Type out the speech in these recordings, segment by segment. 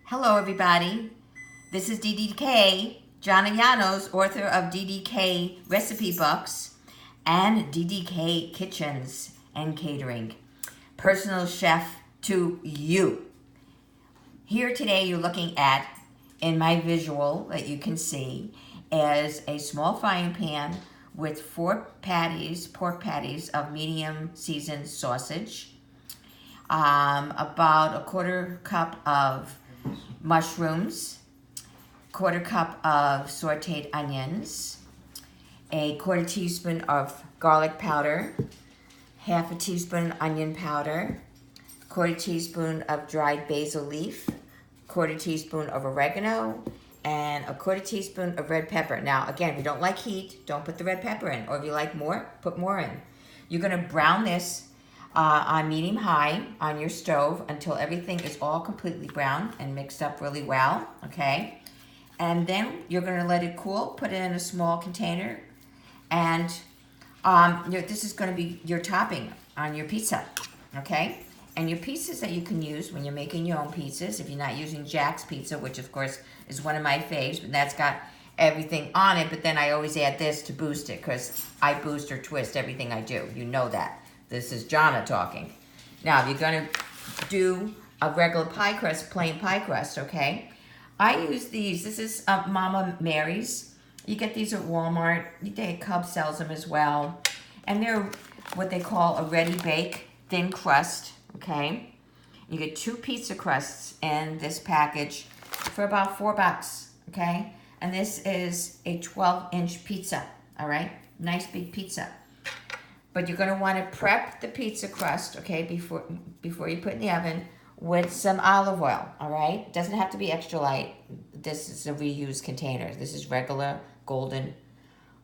Hello, everybody. This is DDK, Johnny Llanos, author of DDK Recipe Books and DDK Kitchens and Catering. Personal chef to you. Here today you're looking at, in my visual that you can see, is a small frying pan with 4 pork patties of medium seasoned sausage, about a quarter cup of mushrooms, quarter cup of sauteed onions, a quarter teaspoon of garlic powder, half a teaspoon onion powder, quarter teaspoon of dried basil leaf, quarter teaspoon of oregano, and a quarter teaspoon of red pepper. Now, again, if you don't like heat, don't put the red pepper in, or if you like more, put more in. You're gonna brown this on medium high on your stove until everything is all completely brown and mixed up really well, okay? And then you're gonna let it cool, put it in a small container, and this is gonna be your topping on your pizza, okay? And your pizzas that you can use when you're making your own pizzas, if you're not using Jack's Pizza, which of course is one of my faves, but that's got everything on it, but then I always add this to boost it, because I boost or twist everything I do. You know that. This is Jonna talking. Now, if you're gonna do a regular pie crust, plain pie crust, okay? I use these. This is Mama Mary's. You get these at Walmart. Cub sells them as well. And they're what they call a ready bake thin crust, okay? You get 2 pizza crusts in this package for about $4, okay? And this is a 12-inch pizza, all right? Nice big pizza. But you're gonna wanna prep the pizza crust, okay, before you put it in the oven with some olive oil, all right? Doesn't have to be extra light. This is a reused container. This is regular golden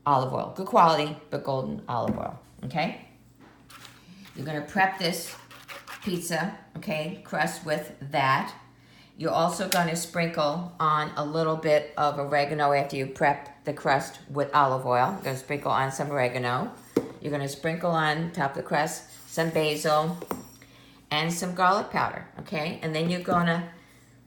olive oil. Good quality, but golden olive oil, okay? You're gonna prep this pizza, okay, crust with that. You're also gonna sprinkle on a little bit of oregano after you prep the crust with olive oil. You're gonna sprinkle on some oregano. You're gonna sprinkle on top of the crust some basil and some garlic powder, okay? And then you're gonna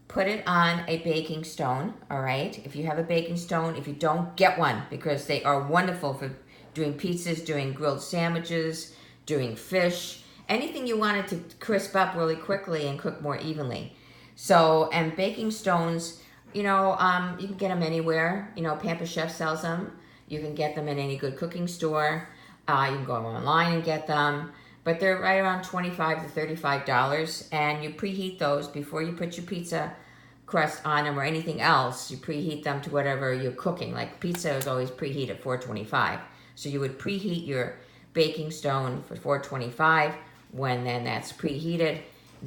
put it on a baking stone, all right? If you have a baking stone, if you don't, get one, because they are wonderful for doing pizzas, doing grilled sandwiches, doing fish, anything you want it to crisp up really quickly and cook more evenly. So, and baking stones, you can get them anywhere. Pamper Chef sells them. You can get them in any good cooking store. You can go online and get them, but they're right around $25 to $35, and you preheat those before you put your pizza crust on them or anything else. You preheat them to whatever you're cooking. Like pizza is always preheat at 425, so you would preheat your baking stone for 425. When then that's preheated,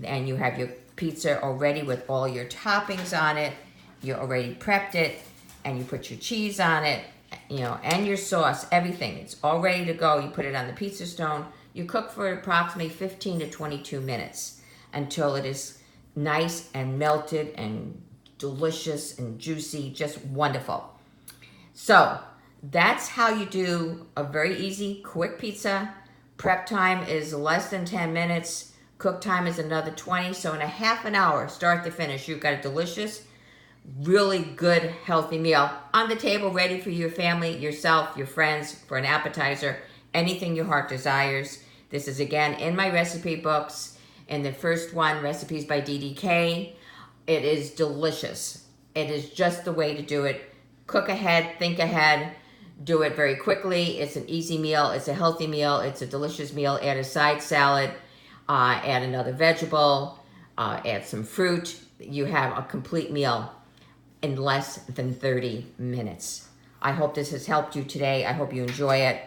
and you have your pizza already with all your toppings on it, you already prepped it, and you put your cheese on it, and your sauce, everything. It's all ready to go. You put it on the pizza stone. You cook for approximately 15 to 22 minutes until it is nice and melted and delicious and juicy, just wonderful. So that's how you do a very easy, quick pizza. Prep time is less than 10 minutes. Cook time is another 20. So in a half an hour, start to finish, you've got a delicious, really good, healthy meal on the table, ready for your family, yourself, your friends, for an appetizer, anything your heart desires. This is, again, in my recipe books. In the first one, Recipes by DDK. It is delicious. It is just the way to do it. Cook ahead, think ahead, do it very quickly. It's an easy meal. It's a healthy meal. It's a delicious meal. Add a side salad, add another vegetable, add some fruit. You have a complete meal in less than 30 minutes. I hope this has helped you today. I hope you enjoy it,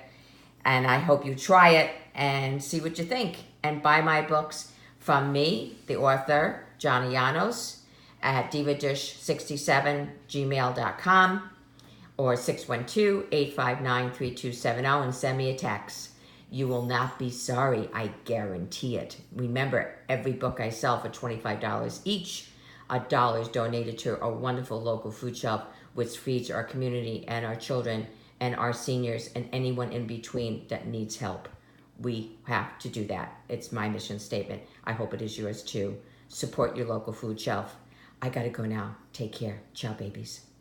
and I hope you try it and see what you think. And buy my books from me, the author, Johnny Llanos, at divadish67gmail.com or 612-859-3270, and send me a text. You will not be sorry, I guarantee it. Remember, every book I sell for $25 each. $1 is donated to a wonderful local food shelf, which feeds our community and our children and our seniors and anyone in between that needs help. We have to do that. It's my mission statement. I hope it is yours too. Support your local food shelf. I gotta go now. Take care. Ciao, babies.